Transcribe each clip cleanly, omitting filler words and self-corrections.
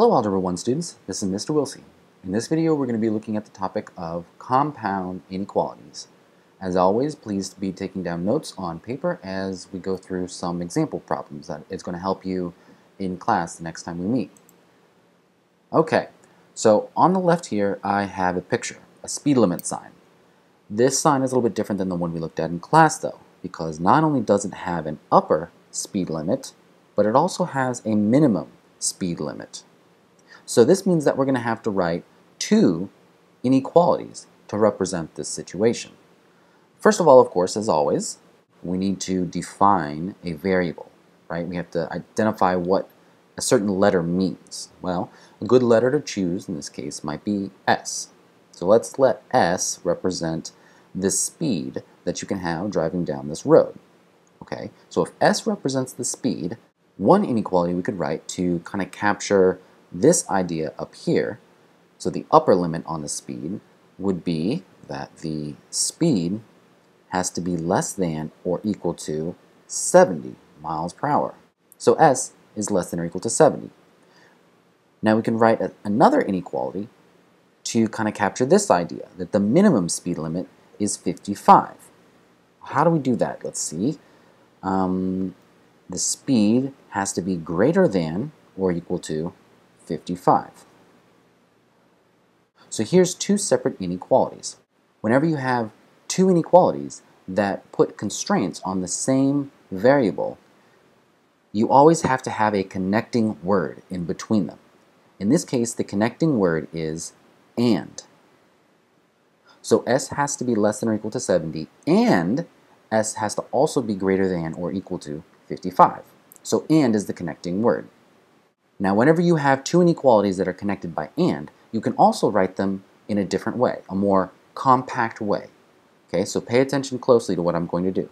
Hello Algebra 1 students, this is Mr. Wilsey. In this video we're going to be looking at the topic of compound inequalities. As always, please be taking down notes on paper as we go through some example problems that is going to help you in class the next time we meet. Okay, so on the left here I have a picture, a speed limit sign. This sign is a little bit different than the one we looked at in class though, because not only does it have an upper speed limit, but it also has a minimum speed limit. So this means that we're going to have to write two inequalities to represent this situation. First of all, of course, as always, we need to define a variable, right? We have to identify what a certain letter means. Well, a good letter to choose in this case might be S. So let's let S represent the speed that you can have driving down this road. Okay, so if S represents the speed, one inequality we could write to kind of capture this idea up here, so the upper limit on the speed would be that the speed has to be less than or equal to 70 miles per hour. So S is less than or equal to 70. Now we can write another inequality to kind of capture this idea, that the minimum speed limit is 55. How do we do that? Let's see. The speed has to be greater than or equal to 55. So here's two separate inequalities. Whenever you have two inequalities that put constraints on the same variable, you always have to have a connecting word in between them. In this case, the connecting word is and. So S has to be less than or equal to 70, and S has to also be greater than or equal to 55. So and is the connecting word. Now, whenever you have two inequalities that are connected by and, you can also write them in a different way, a more compact way. Okay, so pay attention closely to what I'm going to do.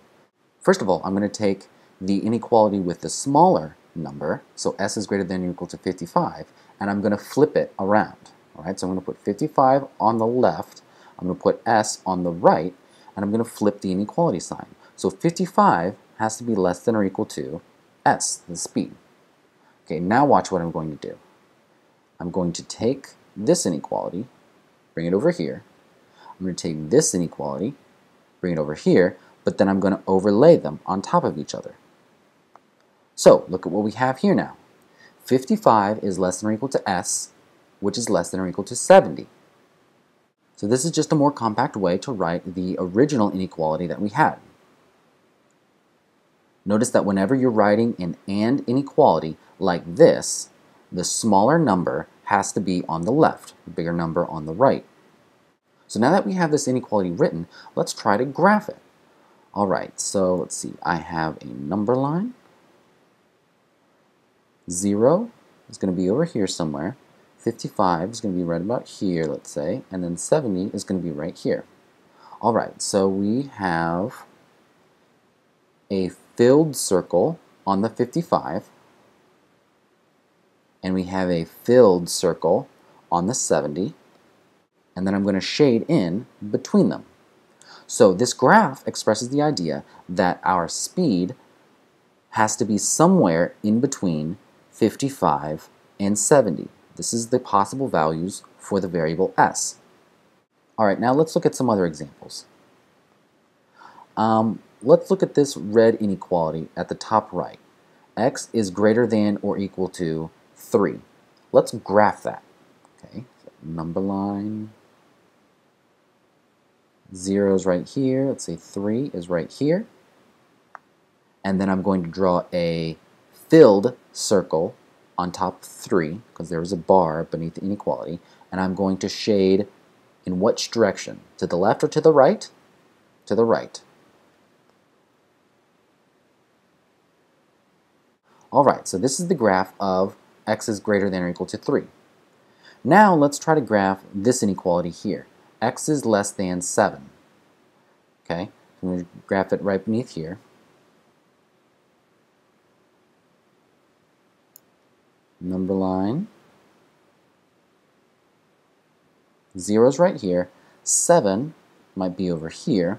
First of all, I'm going to take the inequality with the smaller number, so S is greater than or equal to 55, and I'm going to flip it around. All right, so I'm going to put 55 on the left, I'm going to put S on the right, and I'm going to flip the inequality sign. So 55 has to be less than or equal to S, the speed. Okay, now watch what I'm going to do. I'm going to take this inequality, bring it over here. I'm going to take this inequality, bring it over here, but then I'm going to overlay them on top of each other. So, look at what we have here now. 55 is less than or equal to S, which is less than or equal to 70. So this is just a more compact way to write the original inequality that we had. Notice that whenever you're writing an and inequality like this, the smaller number has to be on the left, the bigger number on the right. So now that we have this inequality written, let's try to graph it. Alright, so let's see, I have a number line. 0 is going to be over here somewhere. 55 is going to be right about here, let's say, and then 70 is going to be right here. Alright, so we have a filled circle on the 55, and we have a filled circle on the 70, and then I'm going to shade in between them. So this graph expresses the idea that our speed has to be somewhere in between 55 and 70. This is the possible values for the variable S. Alright, now let's look at some other examples. Let's look at this red inequality at the top right. X is greater than or equal to 3. Let's graph that. Okay, so number line. 0 is right here. Let's say 3 is right here. And then I'm going to draw a filled circle on top of 3, because there is a bar beneath the inequality, and I'm going to shade in which direction? To the left or to the right? To the right. Alright, so this is the graph of x is greater than or equal to 3. Now let's try to graph this inequality here. X is less than 7. Okay, I'm going to graph it right beneath here. Number line. 0 is right here. 7 might be over here.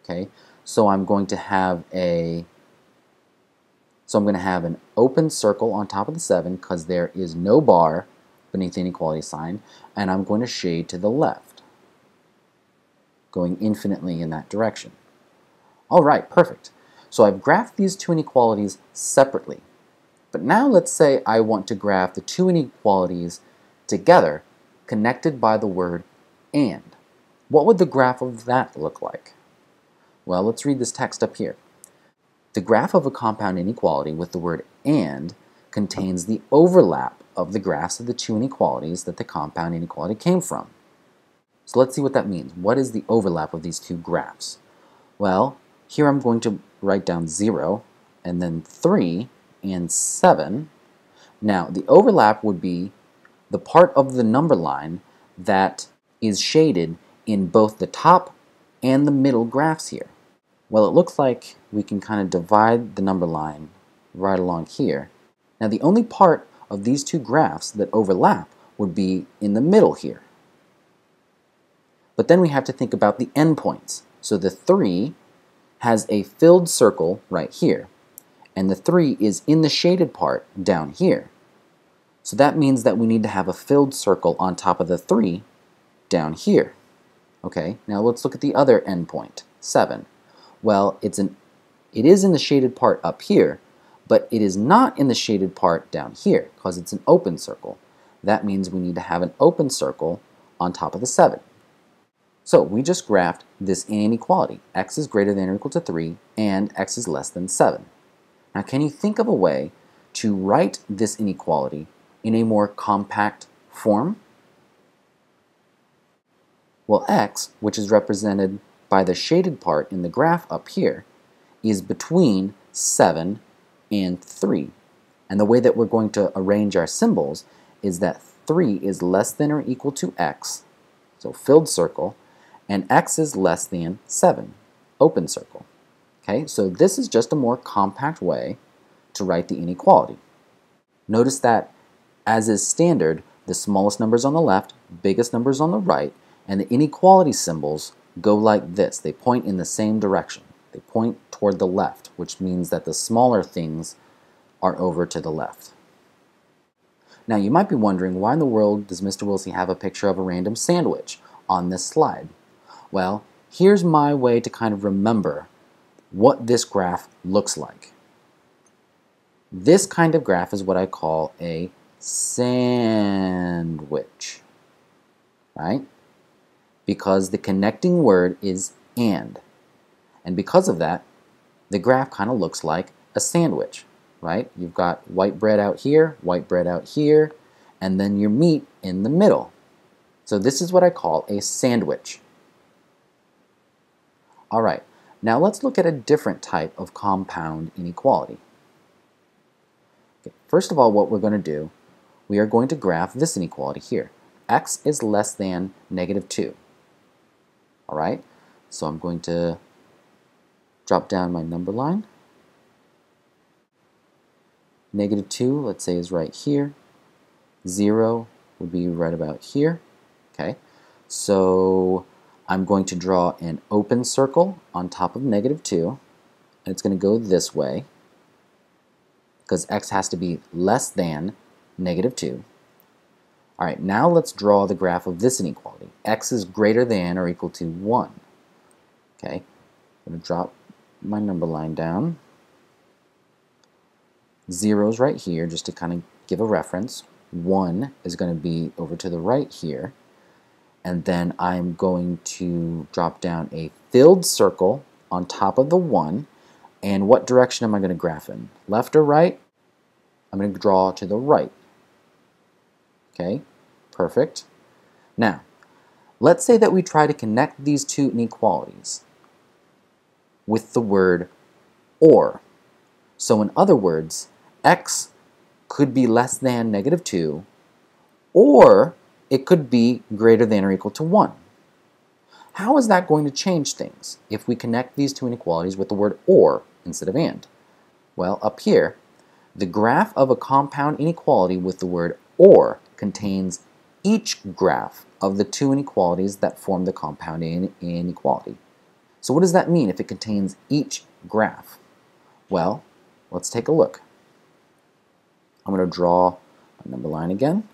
Okay, so I'm going to have a So I'm going to have an open circle on top of the 7 because there is no bar beneath the inequality sign, and I'm going to shade to the left, going infinitely in that direction. All right, perfect. So I've graphed these two inequalities separately. But now let's say I want to graph the two inequalities together, connected by the word and. What would the graph of that look like? Well, let's read this text up here. The graph of a compound inequality with the word and contains the overlap of the graphs of the two inequalities that the compound inequality came from. So let's see what that means. What is the overlap of these two graphs? Well, here I'm going to write down 0 and then 3 and 7. Now, the overlap would be the part of the number line that is shaded in both the top and the middle graphs here. Well, it looks like we can kind of divide the number line right along here. Now, the only part of these two graphs that overlap would be in the middle here. But then we have to think about the endpoints. So the 3 has a filled circle right here, and the 3 is in the shaded part down here. So that means that we need to have a filled circle on top of the 3 down here. Okay, now let's look at the other endpoint, 7. Well, it is in the shaded part up here, but it is not in the shaded part down here because it's an open circle. That means we need to have an open circle on top of the 7. So we just graphed this inequality. X is greater than or equal to 3 and x is less than 7. Now, can you think of a way to write this inequality in a more compact form? Well, x, which is represented by the shaded part in the graph up here, is between 7 and 3. And the way that we're going to arrange our symbols is that 3 is less than or equal to x, so filled circle, and x is less than 7, open circle. Okay, so this is just a more compact way to write the inequality. Notice that, as is standard, the smallest numbers on the left, biggest numbers on the right, and the inequality symbols go like this. They point in the same direction. They point toward the left, which means that the smaller things are over to the left. Now, you might be wondering, why in the world does Mr. Wilsey have a picture of a random sandwich on this slide? Well, here's my way to kind of remember what this graph looks like. This kind of graph is what I call a sandwich, right? Because the connecting word is and. And because of that, the graph kind of looks like a sandwich, right? You've got white bread out here, and then your meat in the middle. So this is what I call a sandwich. All right, now let's look at a different type of compound inequality. Okay, first of all, what we're going to do, we are going to graph this inequality here. X is less than -2. All right, so I'm going to drop down my number line. -2, let's say, is right here. 0 would be right about here. Okay, so I'm going to draw an open circle on top of -2, and it's going to go this way because x has to be less than -2. All right, now let's draw the graph of this inequality. X is greater than or equal to 1. Okay, I'm going to drop my number line down. 0's right here, just to kind of give a reference. 1 is going to be over to the right here. And then I'm going to drop down a filled circle on top of the 1. And what direction am I going to graph in? Left or right? I'm going to draw to the right. Okay, perfect. Now, let's say that we try to connect these two inequalities with the word or. So in other words, x could be less than -2, or it could be greater than or equal to 1. How is that going to change things if we connect these two inequalities with the word or instead of and? Well, up here, the graph of a compound inequality with the word or contains each graph of the two inequalities that form the compound inequality. So what does that mean if it contains each graph? Well, let's take a look. I'm going to draw a number line again.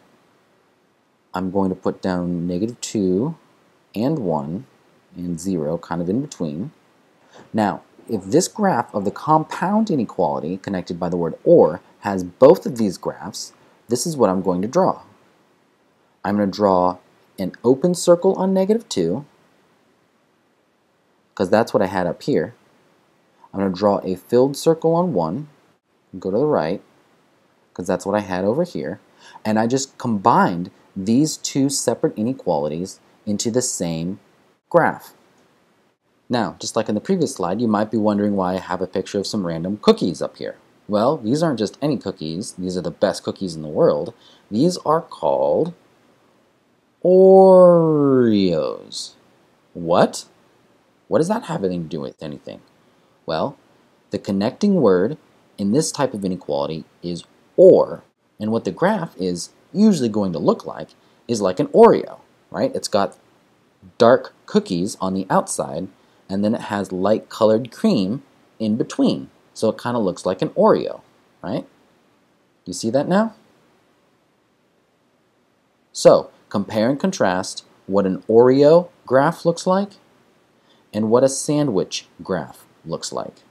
I'm going to put down -2 and 1 and 0 kind of in between. Now, if this graph of the compound inequality connected by the word OR has both of these graphs, this is what I'm going to draw. I'm going to draw an open circle on -2, because that's what I had up here. I'm going to draw a filled circle on 1, go to the right, because that's what I had over here, and I just combined these two separate inequalities into the same graph. Now, just like in the previous slide, you might be wondering why I have a picture of some random cookies up here. Well, these aren't just any cookies. These are the best cookies in the world. These are called Oreos. What? What does that have anything to do with anything? Well, the connecting word in this type of inequality is OR, and what the graph is usually going to look like is like an Oreo, right? It's got dark cookies on the outside, and then it has light colored cream in between. So it kind of looks like an Oreo, right? You see that now? So compare and contrast what an Oreo graph looks like and what a sandwich graph looks like.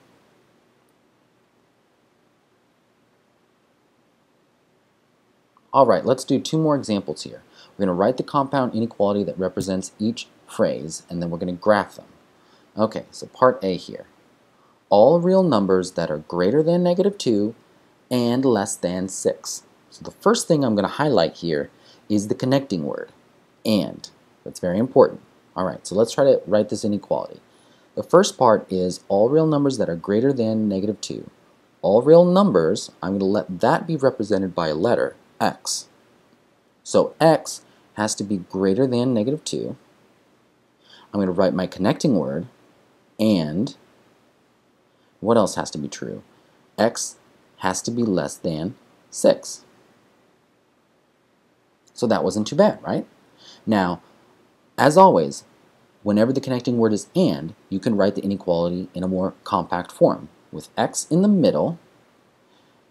Alright, let's do two more examples here. We're going to write the compound inequality that represents each phrase, and then we're going to graph them. Okay, so part A here. All real numbers that are greater than -2 and less than 6. So the first thing I'm going to highlight here is the connecting word, and. That's very important. Alright, so let's try to write this inequality. The first part is all real numbers that are greater than -2. All real numbers, I'm going to let that be represented by a letter, x. So x has to be greater than -2. I'm going to write my connecting word, and. What else has to be true? X has to be less than 6. So that wasn't too bad, right? Now, as always, whenever the connecting word is and, you can write the inequality in a more compact form, with x in the middle,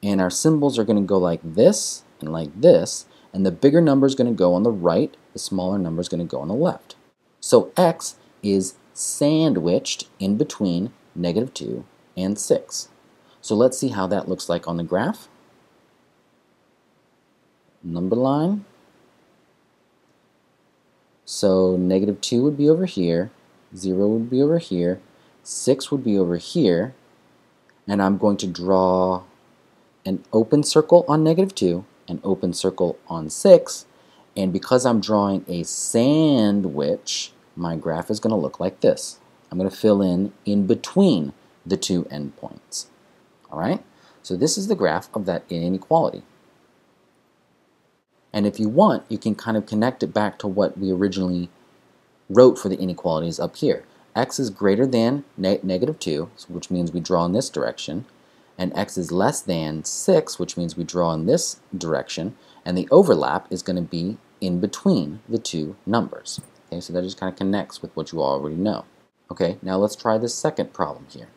and our symbols are going to go like this, and the bigger number is going to go on the right, the smaller number is going to go on the left. So x is sandwiched in between -2 and 6. So let's see how that looks like on the graph. Number line. So -2 would be over here, 0 would be over here, 6 would be over here, and I'm going to draw an open circle on -2, an open circle on 6, and because I'm drawing a sandwich, my graph is going to look like this. I'm going to fill in between the two endpoints. Alright? So this is the graph of that inequality. And if you want, you can kind of connect it back to what we originally wrote for the inequalities up here. X is greater than -2, which means we draw in this direction, and x is less than 6, which means we draw in this direction, and the overlap is going to be in between the two numbers. Okay, so that just kind of connects with what you already know. Okay, now let's try this second problem here.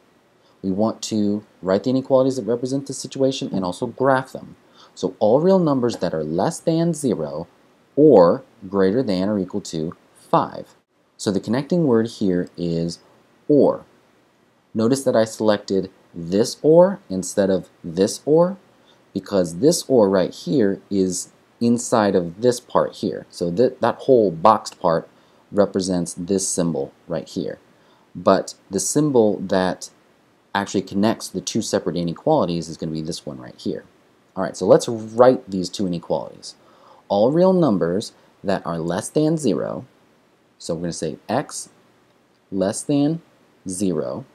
We want to write the inequalities that represent the situation and also graph them. So all real numbers that are less than 0 or greater than or equal to 5. So the connecting word here is OR. Notice that I selected this OR instead of this OR because this OR right here is inside of this part here. So that whole boxed part represents this symbol right here. But the symbol that actually connects the two separate inequalities is going to be this one right here. Alright, so let's write these two inequalities. All real numbers that are less than 0, so we're going to say x less than 0,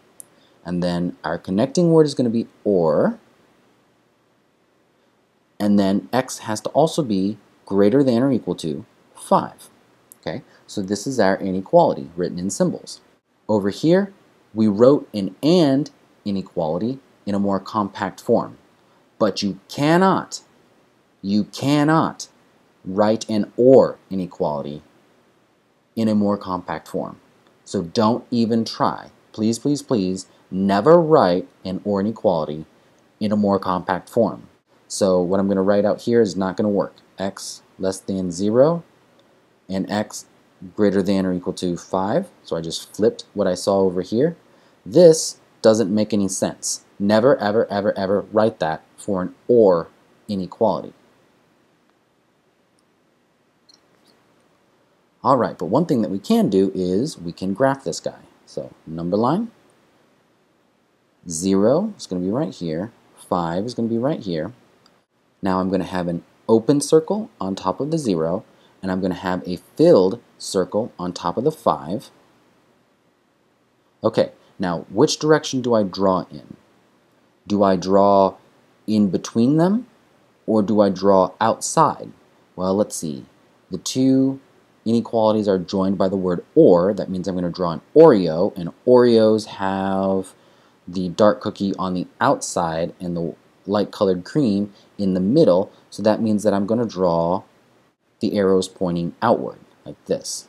and then our connecting word is going to be OR, and then x has to also be greater than or equal to 5. Okay, so this is our inequality written in symbols. Over here, we wrote an AND inequality in a more compact form. But you cannot write an OR inequality in a more compact form. So don't even try. Please, please, please, never write an OR inequality in a more compact form. So what I'm going to write out here is not going to work. X less than 0 and x greater than or equal to 5. So I just flipped what I saw over here. This doesn't make any sense. Never, ever, ever, ever write that for an OR inequality. Alright, but one thing that we can do is we can graph this guy. So number line, 0 is going to be right here, 5 is going to be right here. Now I'm going to have an open circle on top of the 0, and I'm going to have a filled circle on top of the 5. Okay, now which direction do I draw in? Do I draw in between them, or do I draw outside? Well, let's see. The two inequalities are joined by the word OR. That means I'm going to draw an Oreo, and Oreos have the dark cookie on the outside and the light colored cream in the middle, so that means that I'm going to draw the arrows pointing outward, like this.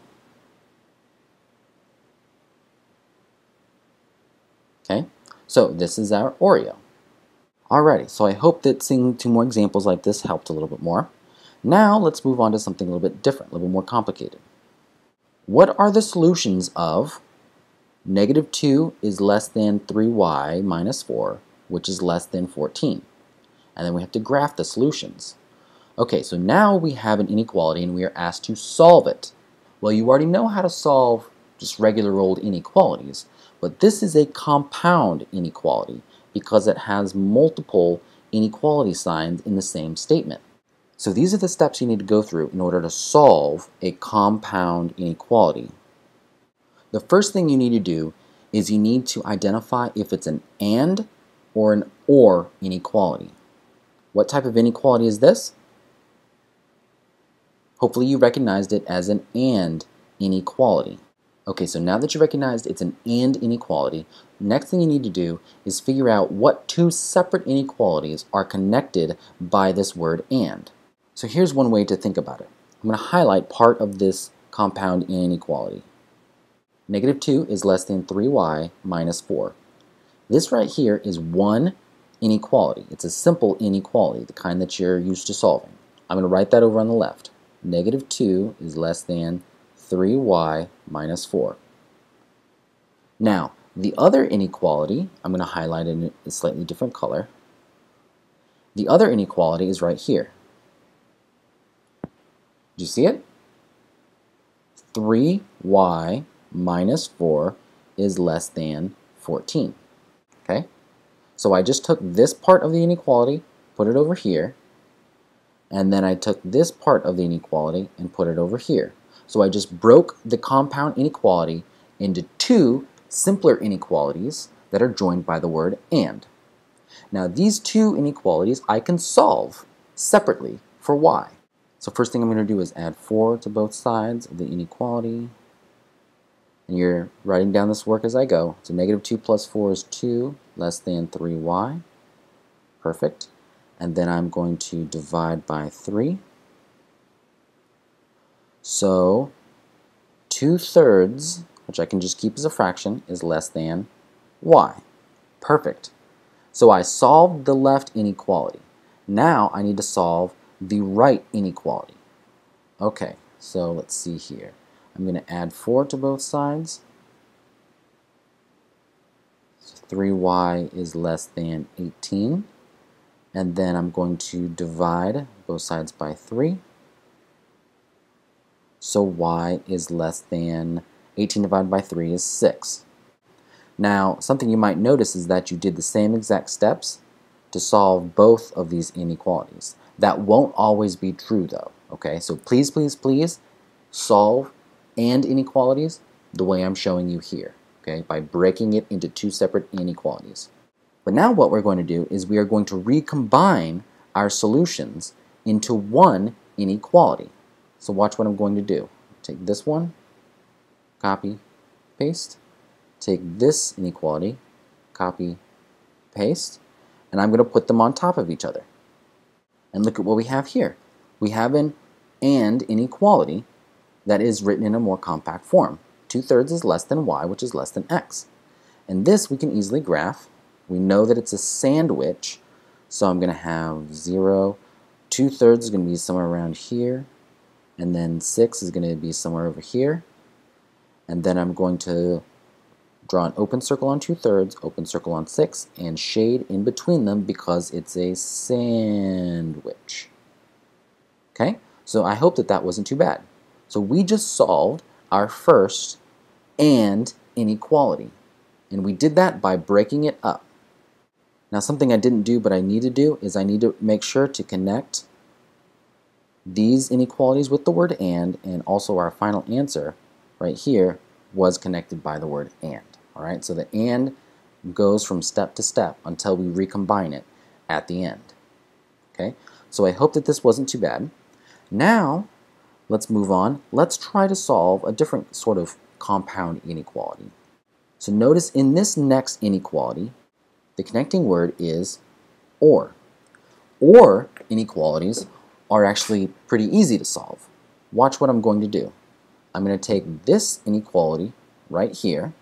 Okay, so this is our Oreo. Alrighty, so I hope that seeing two more examples like this helped a little bit more. Now let's move on to something a little bit different, a little bit more complicated. What are the solutions of negative 2 is less than 3y minus 4, which is less than 14? And then we have to graph the solutions. Okay, so now we have an inequality and we are asked to solve it. Well, you already know how to solve just regular old inequalities, but this is a compound inequality because it has multiple inequality signs in the same statement. So these are the steps you need to go through in order to solve a compound inequality. The first thing you need to do is you need to identify if it's an AND or an OR inequality. What type of inequality is this? Hopefully you recognized it as an AND inequality. Okay, so now that you recognized it's an AND inequality, next thing you need to do is figure out what two separate inequalities are connected by this word AND. So here's one way to think about it. I'm going to highlight part of this compound inequality. Negative 2 is less than 3y minus 4. This right here is one inequality. It's a simple inequality, the kind that you're used to solving. I'm going to write that over on the left. Negative 2 is less than 3y minus 4. Now, the other inequality, I'm going to highlight it in a slightly different color. The other inequality is right here. Do you see it? 3y minus 4 is less than 14. Okay? So I just took this part of the inequality, put it over here, and then I took this part of the inequality and put it over here. So I just broke the compound inequality into two simpler inequalities that are joined by the word AND. Now these two inequalities I can solve separately for y. So first thing I'm going to do is add 4 to both sides of the inequality. And you're writing down this work as I go. So negative 2 plus 4 is 2, less than 3y. Perfect. And then I'm going to divide by 3. So 2/3, which I can just keep as a fraction, is less than y. Perfect. So I solved the left inequality. Now I need to solve the right inequality. Okay, so let's see here. I'm going to add 4 to both sides. So 3y is less than 18. And then I'm going to divide both sides by 3. So y is less than 18 divided by 3 is 6. Now, something you might notice is that you did the same exact steps to solve both of these inequalities. That won't always be true though, okay? So please, please, please solve AND inequalities the way I'm showing you here, okay? By breaking it into two separate inequalities. But now what we're going to do is we are going to recombine our solutions into one inequality. So watch what I'm going to do. Take this one, copy, paste. Take this inequality, copy, paste, and I'm going to put them on top of each other. And look at what we have here. We have an AND inequality that is written in a more compact form. 2/3 is less than y, which is less than x. And this we can easily graph. We know that it's a sandwich So I'm going to have 0, 2/3 is going to be somewhere around here, and then 6 is going to be somewhere over here, and then I'm going to draw an open circle on 2/3, open circle on 6, and shade in between them because it's a sandwich. Okay, so I hope that that wasn't too bad. So we just solved our first and inequality, and we did that by breaking it up. Now something I didn't do but I need to do is I need to make sure to connect these inequalities with the word and also our final answer right here was connected by the word and. Alright, so the and goes from step to step until we recombine it at the end. Okay, so I hope that this wasn't too bad. Now let's move on. Let's try to solve a different sort of compound inequality. So notice in this next inequality, the connecting word is or. Or inequalities are actually pretty easy to solve. Watch what I'm going to do. I'm going to take this inequality right here.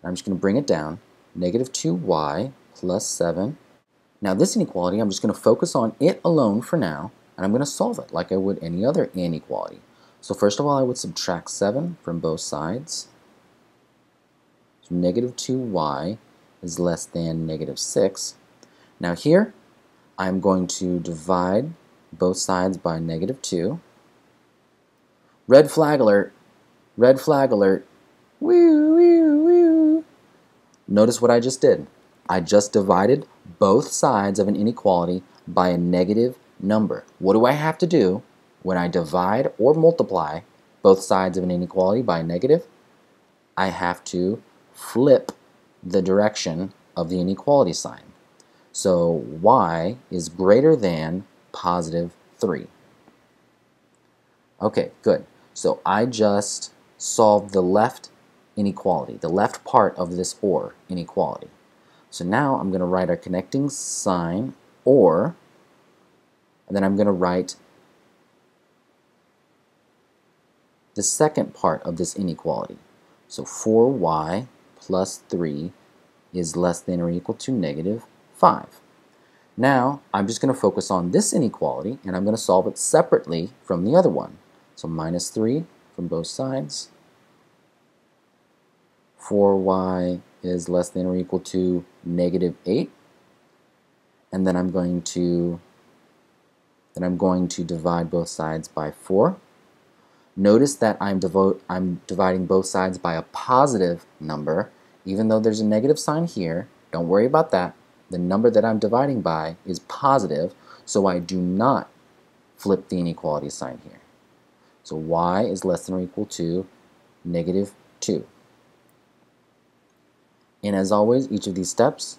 I'm just going to bring it down. Negative 2y plus 7. Now this inequality, I'm just going to focus on it alone for now, and I'm going to solve it like I would any other inequality. So first of all, I would subtract 7 from both sides. So negative 2y is less than negative 6. Now here, I'm going to divide both sides by negative 2. Red flag alert! Red flag alert! Woo, woo, woo! Notice what I just did. I just divided both sides of an inequality by a negative number. What do I have to do when I divide or multiply both sides of an inequality by a negative? I have to flip the direction of the inequality sign. So y is greater than positive 3. Okay, good. So I just solved the left inequality, the left part of this or inequality. So now I'm going to write our connecting sign or, and then I'm going to write the second part of this inequality. So 4y plus 3 is less than or equal to negative 5. Now I'm just going to focus on this inequality and I'm going to solve it separately from the other one. So minus 3 from both sides. 4y is less than or equal to negative 8. And then I'm going to divide both sides by 4. Notice that I'm dividing both sides by a positive number. Even though there's a negative sign here, don't worry about that. The number that I'm dividing by is positive, so I do not flip the inequality sign here. So y is less than or equal to negative 2. And as always, each of these steps,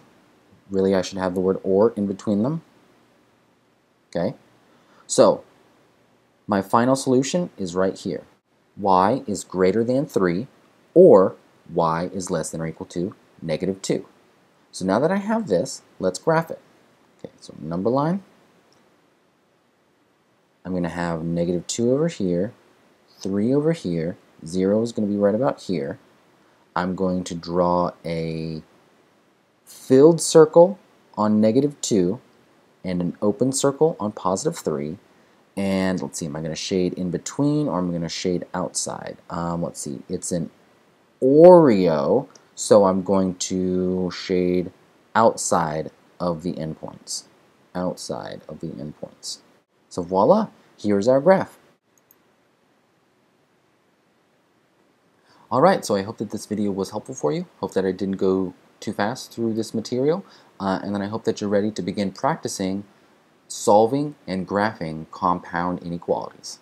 really I should have the word or in between them. Okay? So, my final solution is right here. Y is greater than 3, or y is less than or equal to negative 2. So now that I have this, let's graph it. Okay, so number line, I'm going to have negative 2 over here, 3 over here, 0 is going to be right about here. I'm going to draw a filled circle on negative 2 and an open circle on positive 3. And let's see, am I going to shade in between or am I going to shade outside? Let's see, it's an Oreo, so I'm going to shade outside of the endpoints. Outside of the endpoints. So voila, here's our graph. Alright, so I hope that this video was helpful for you. Hope that I didn't go too fast through this material. And then I hope that you're ready to begin practicing solving and graphing compound inequalities.